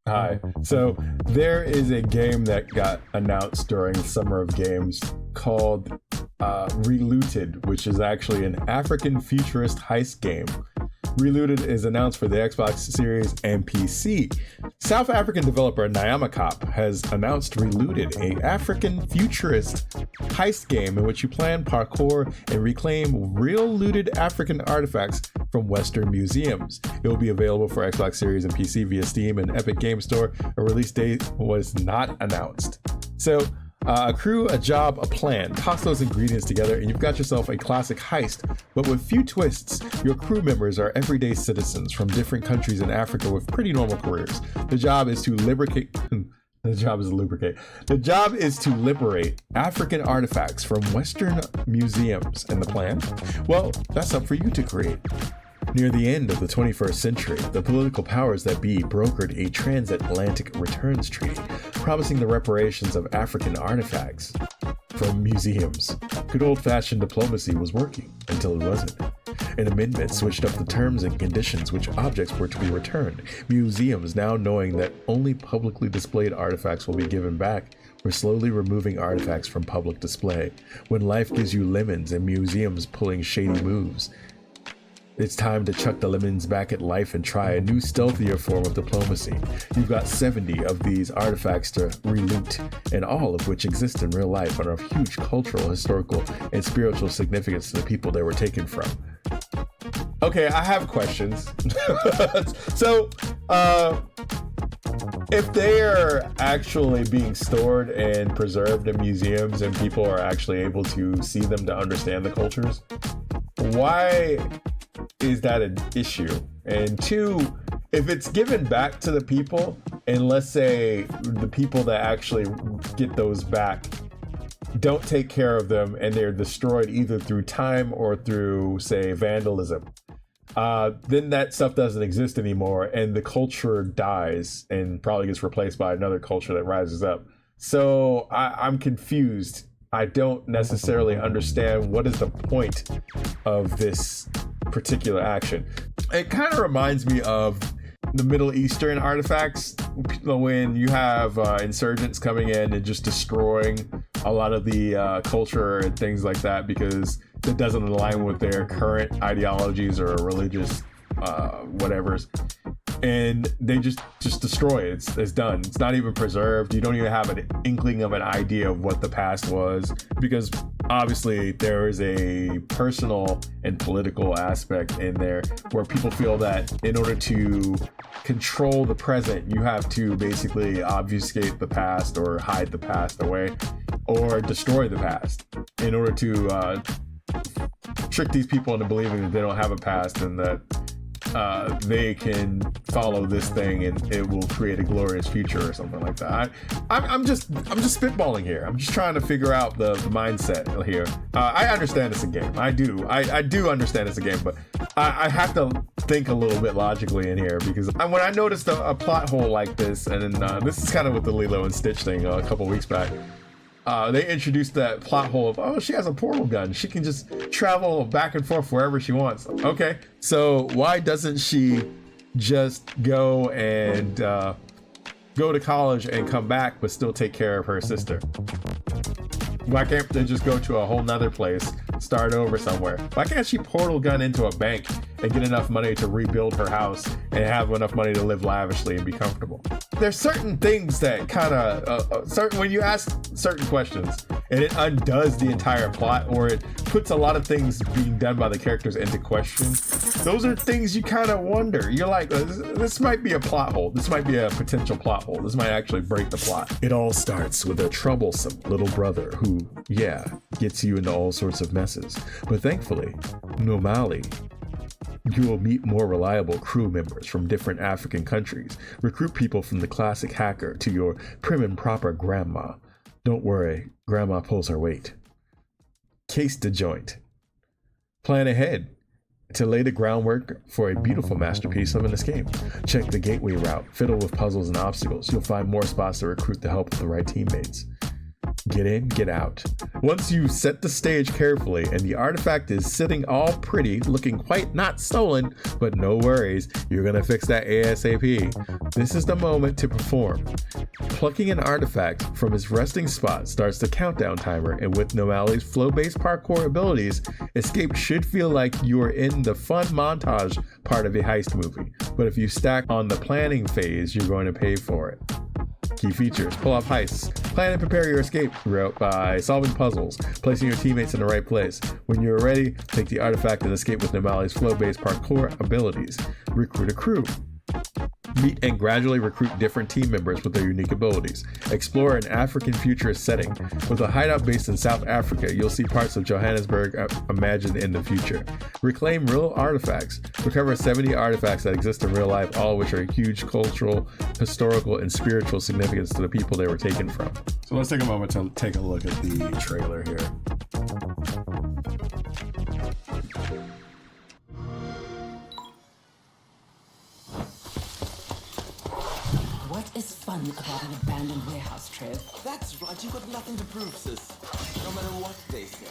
Hi. So there is a game that got announced during Summer of Games called Relooted, which is actually an African futurist heist game. Relooted is announced for the Xbox Series and PC. South African developer Nyamakop has announced Relooted, a African futurist heist game in which you plan, parkour, and reclaim real looted African artifacts from Western museums. It will be available for Xbox Series and PC via Steam and Epic Game Store. A release date was not announced. So, a crew, a job, a plan. Toss those ingredients together and you've got yourself a classic heist, but with few twists. Your crew members are everyday citizens from different countries in Africa with pretty normal careers. The job is to lubricate. The job is to liberate African artifacts from Western museums. And the plan? Well, that's up for you to create. Near the end of the 21st century, the political powers that be brokered a transatlantic returns treaty, promising the reparations of African artifacts from museums. Good old-fashioned diplomacy was working until it wasn't. An amendment switched up the terms and conditions which objects were to be returned. Museums, now knowing that only publicly displayed artifacts will be given back, were slowly removing artifacts from public display. When life gives you lemons and museums pulling shady moves, it's time to chuck the lemons back at life and try a new, stealthier form of diplomacy. You've got 70 of these artifacts to reloot, and all of which exist in real life and are of huge cultural, historical, and spiritual significance to the people they were taken from. Okay, I have questions. So, if they are actually being stored and preserved in museums and people are actually able to see them to understand the cultures, why is that an issue? And two, if it's given back to the people, and let's say the people that actually get those back don't take care of them and they're destroyed either through time or through, say, vandalism, then that stuff doesn't exist anymore and the culture dies and probably gets replaced by another culture that rises up. So I'm confused. I don't necessarily understand what is the point of this particular action. It kind of reminds me of the Middle Eastern artifacts when you have insurgents coming in and just destroying a lot of the culture and things like that because it doesn't align with their current ideologies or religious whatevers. And they just destroy it. It's done. It's not even preserved. You don't even have an inkling of an idea of what the past was, because obviously there is a personal and political aspect in there where people feel that in order to control the present, you have to basically obfuscate the past or hide the past away or destroy the past in order to trick these people into believing that they don't have a past and that they can follow this thing and it will create a glorious future or something like that. I'm just spitballing here. I'm just trying to figure out the mindset here. I understand it's a game. I do understand it's a game, but I have to think a little bit logically in here because when I noticed a plot hole like this, and this is kind of with the Lilo and Stitch thing a couple weeks back. They introduced that plot hole of, she has a portal gun. She can just travel back and forth wherever she wants. Okay, so why doesn't she just go and go to college and come back, but still take care of her sister? Why can't they just go to a whole nother place, start over somewhere? Why can't she portal gun into a bank and get enough money to rebuild her house and have enough money to live lavishly and be comfortable? There's certain things that kind of, when you ask certain questions and it undoes the entire plot or it puts a lot of things being done by the characters into question, those are things you kind of wonder. You're like, this might be a plot hole. This might be a potential plot hole. This might actually break the plot. It all starts with a troublesome little brother who, gets you into all sorts of messes. But thankfully, normally, you will meet more reliable crew members from different African countries. Recruit people from the classic hacker to your prim and proper grandma. Don't worry, grandma pulls her weight. Case the joint. Plan ahead to lay the groundwork for a beautiful masterpiece of an escape. Check the gateway route, fiddle with puzzles and obstacles. You'll find more spots to recruit the help of the right teammates. Get in, get out. Once you set the stage carefully and the artifact is sitting all pretty, looking quite not stolen, but no worries, you're gonna fix that ASAP. This is the moment to perform. Plucking an artifact from its resting spot starts the countdown timer, and with Nomali's flow-based parkour abilities, escape should feel like you're in the fun montage part of a heist movie. But if you stack on the planning phase, you're going to pay for it. Key features: pull off heists. Plan and prepare your escape route by solving puzzles, placing your teammates in the right place. When you're ready, take the artifact and escape with Nomali's flow-based parkour abilities. Recruit a crew. Meet and gradually recruit different team members with their unique abilities. Explore an African futurist setting. With a hideout based in South Africa, you'll see parts of Johannesburg imagined in the future. Reclaim real artifacts. Recover 70 artifacts that exist in real life, all of which are huge cultural, historical, and spiritual significance to the people they were taken from. So let's take a moment to take a look at the trailer here. What is fun about an abandoned warehouse, Trev? That's right, you got nothing to prove, sis. No matter what they say.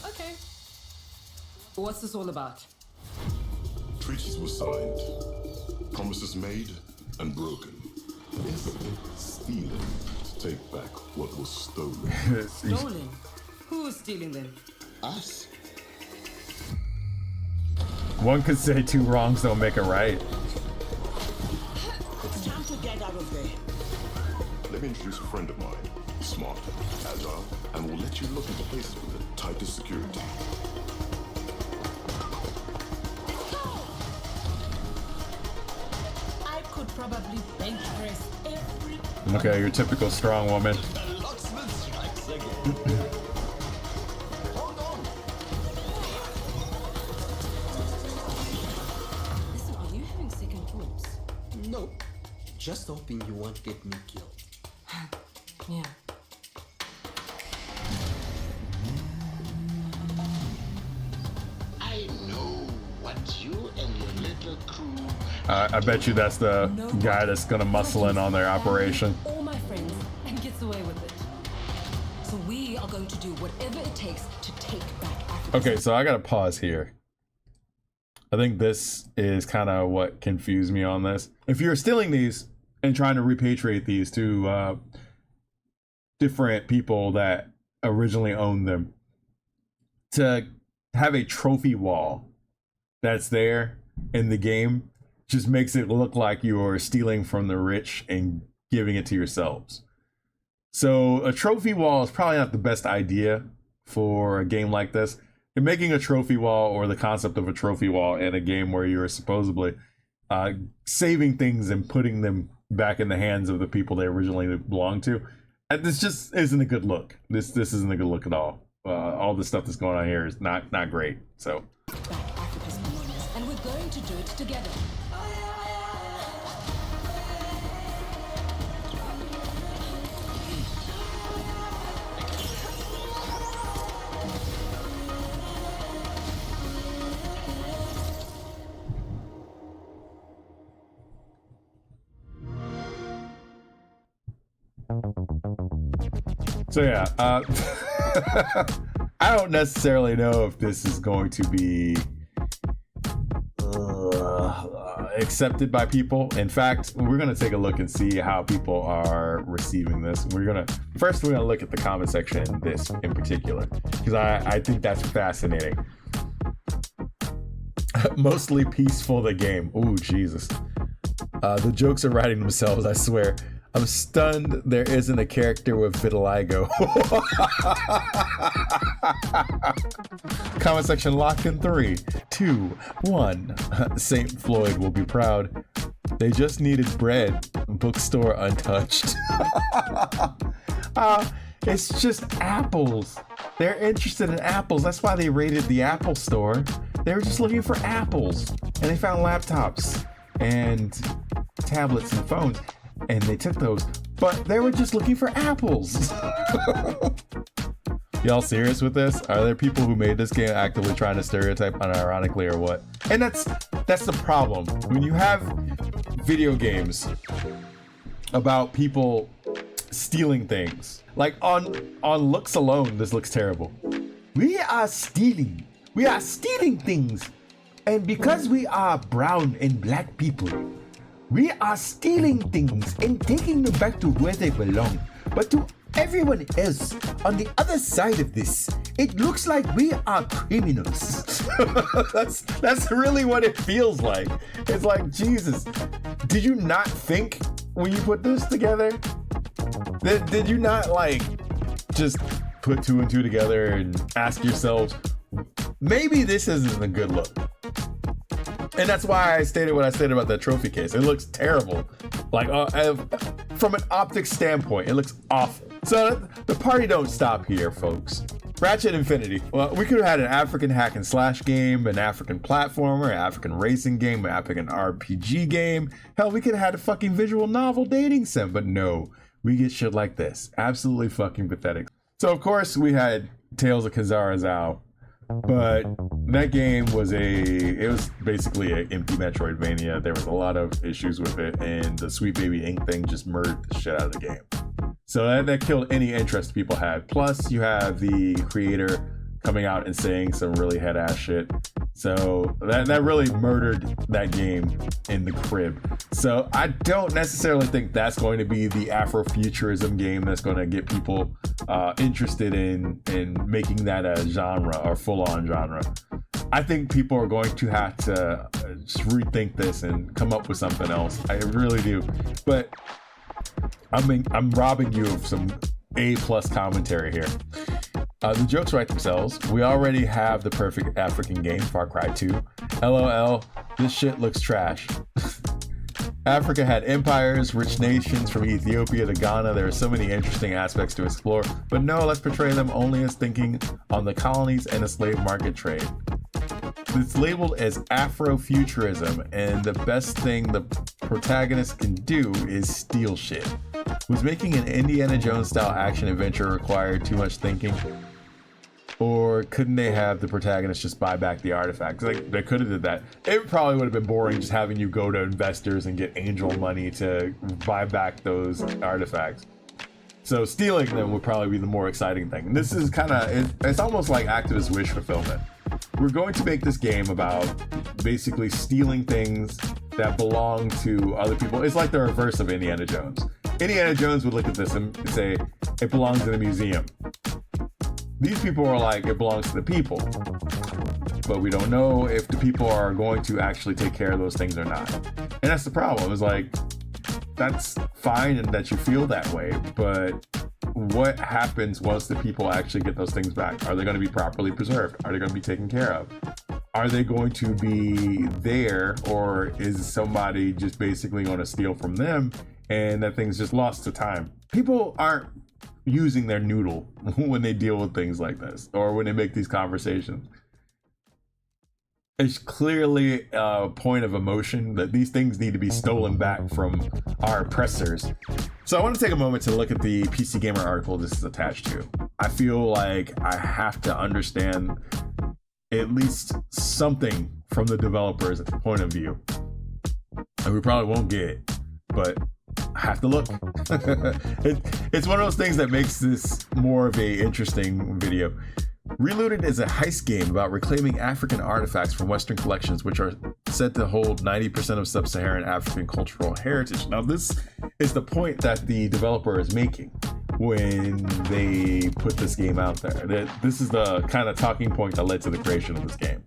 Okay. What's this all about? Treaties were signed, promises made and broken. Yes, stealing to take back what was stolen. Stolen? Who's stealing them? Us? One could say two wrongs don't make a right. It's time to get out of there. Let me introduce a friend of mine. Smart, agile, and will let you look into places with the tightest security. I could probably bench press every... Okay, your typical strong woman. The locksmith strikes again. Hold on. Listen, are you having second thoughts? No, just hoping you won't get me killed. Yeah. I know what you and your little crew. I bet you that's the guy that's gonna muscle in on their operation. All my friends and gets away with it. So we are going to do whatever it takes to take back Africa. Okay, so I gotta pause here. I think this is kind of what confused me on this. If you're stealing these and trying to repatriate these to different people that originally owned them, to have a trophy wall that's there in the game just makes it look like you're stealing from the rich and giving it to yourselves. So a trophy wall is probably not the best idea for a game like this. And making a trophy wall, or the concept of a trophy wall in a game where you're supposedly saving things and putting them back in the hands of the people they originally belonged to, this just isn't a good look. This isn't a good look at all. All the stuff that's going on here is not great. So Back Africa's belongings, and we're going to do it together. So yeah, I don't necessarily know if this is going to be accepted by people. In fact, we're going to take a look and see how people are receiving this. We're going to look at the comment section in this in particular, because I think that's fascinating. Mostly peaceful, the game. Ooh, Jesus. The jokes are writing themselves, I swear. I'm stunned there isn't a character with vitiligo. Comment section locked in 3, 2, 1. St. Floyd will be proud. They just needed bread. Bookstore untouched. It's just apples. They're interested in apples. That's why they raided the Apple store. They were just looking for apples. And they found laptops and tablets and phones. And they took those, but they were just looking for apples. Y'all serious with this? Are there people who made this game actively trying to stereotype unironically or what? And that's the problem. When you have video games about people stealing things. Like on looks alone, this looks terrible. We are stealing things. And because we are brown and black people, we are stealing things and taking them back to where they belong. But to everyone else on the other side of this, it looks like we are criminals. That's really what it feels like. It's like, Jesus, did you not think when you put this together? Did you not like just put two and two together and ask yourselves, maybe this isn't a good look? And that's why I stated what I stated about that trophy case. It looks terrible. Like from an optics standpoint, it looks awful. So the party don't stop here, folks. Ratchet Infinity. Well, we could have had an African hack and slash game, an African platformer, an African racing game, an African RPG game. Hell, we could have had a fucking visual novel dating sim, but no, we get shit like this. Absolutely fucking pathetic. So of course we had Tales of Kazara's, but that game was basically an empty Metroidvania. There was a lot of issues with it, and the Sweet Baby Inc. thing just murdered the shit out of the game. So that killed any interest people had. Plus, you have the creator coming out and saying some really head-ass shit. So that really murdered that game in the crib. So I don't necessarily think that's going to be the Afrofuturism game that's going to get people interested in making that a genre or full-on genre. I think people are going to have to just rethink this and come up with something else. I really do. But I'm robbing you of some A+ commentary here. The jokes write themselves. We already have the perfect African game, Far Cry 2. LOL, this shit looks trash. Africa had empires, rich nations from Ethiopia to Ghana. There are so many interesting aspects to explore, but no, let's portray them only as thinking on the colonies and the slave market trade. It's labeled as Afrofuturism, and the best thing the protagonist can do is steal shit. Was making an Indiana Jones style action adventure require too much thinking? Or couldn't they have the protagonist just buy back the artifacts? Like, they could have did that. It probably would have been boring just having you go to investors and get angel money to buy back those artifacts. So stealing them would probably be the more exciting thing. And this is it's almost like activist wish fulfillment. We're going to make this game about basically stealing things that belong to other people. It's like the reverse of Indiana Jones. Indiana Jones would look at this and say, it belongs in a museum. These people are like, it belongs to the people. But we don't know if the people are going to actually take care of those things or not. And that's the problem. It's like, that's fine and that you feel that way, but what happens once the people actually get those things back? Are they going to be properly preserved? Are they going to be taken care of? Are they going to be there, or is somebody just basically going to steal from them and that thing's just lost to time? People aren't using their noodle when they deal with things like this or when they make these conversations. It's clearly a point of emotion that these things need to be stolen back from our oppressors. So I want to take a moment to look at the PC Gamer article this is attached to. I feel like I have to understand at least something from the developer's point of view. And we probably won't get it, but I have to look. It's one of those things that makes this more of a interesting video. Relooted is a heist game about reclaiming African artifacts from Western collections, which are said to hold 90% of sub-Saharan African cultural heritage. Now, this is the point that the developer is making when they put this game out there. This is the kind of talking point that led to the creation of this game.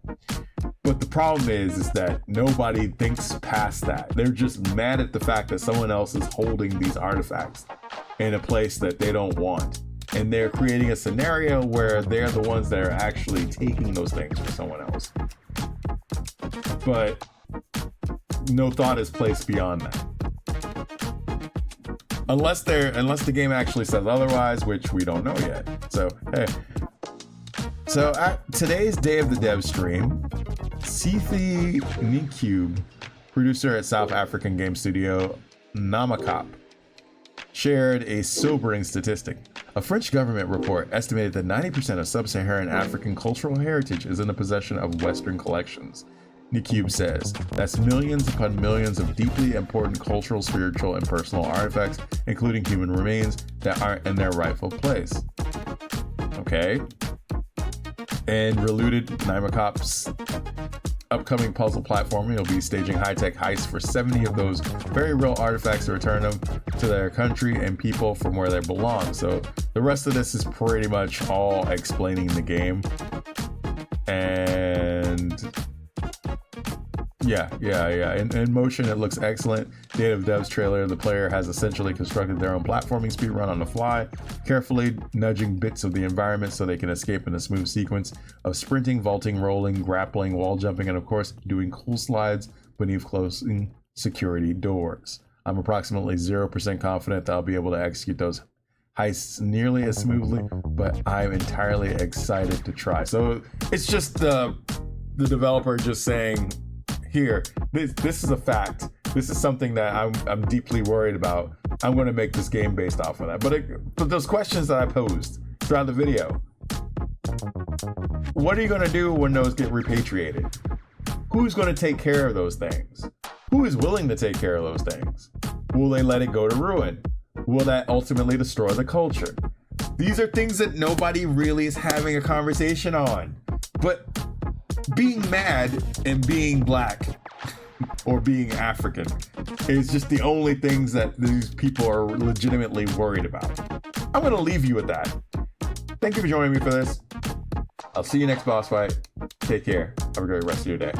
But the problem is that nobody thinks past that. They're just mad at the fact that someone else is holding these artifacts in a place that they don't want. And they're creating a scenario where they're the ones that are actually taking those things from someone else. But no thought is placed beyond that. Unless the game actually says otherwise, which we don't know yet. So, hey. So at today's Day of the Dev stream, Sithi Nikube, producer at South African game studio Namakop, shared a sobering statistic. A French government report estimated that 90% of sub-Saharan African cultural heritage is in the possession of Western collections. Nikube says. That's millions upon millions of deeply important cultural, spiritual, and personal artifacts, including human remains that aren't in their rightful place. Okay. And Relooted, Nimacop's upcoming puzzle platforming will be staging high-tech heists for 70 of those very real artifacts to return them to their country and people from where they belong. So the rest of this is pretty much all explaining the game. And yeah. In motion, it looks excellent. Native Devs trailer, the player has essentially constructed their own platforming speedrun on the fly, carefully nudging bits of the environment so they can escape in a smooth sequence of sprinting, vaulting, rolling, grappling, wall jumping, and of course, doing cool slides beneath closing security doors. I'm approximately 0% confident that I'll be able to execute those heists nearly as smoothly, but I'm entirely excited to try. So it's just the developer just saying, here, this is a fact. This is something that I'm deeply worried about. I'm going to make this game based off of that. But those questions that I posed throughout the video, what are you going to do when those get repatriated? Who's going to take care of those things? Who is willing to take care of those things? Will they let it go to ruin? Will that ultimately destroy the culture? These are things that nobody really is having a conversation on. But being mad and being black or being African is just the only things that these people are legitimately worried about. I'm going to leave you with that. Thank you for joining me for this. I'll see you next boss fight. Take care. Have a great rest of your day.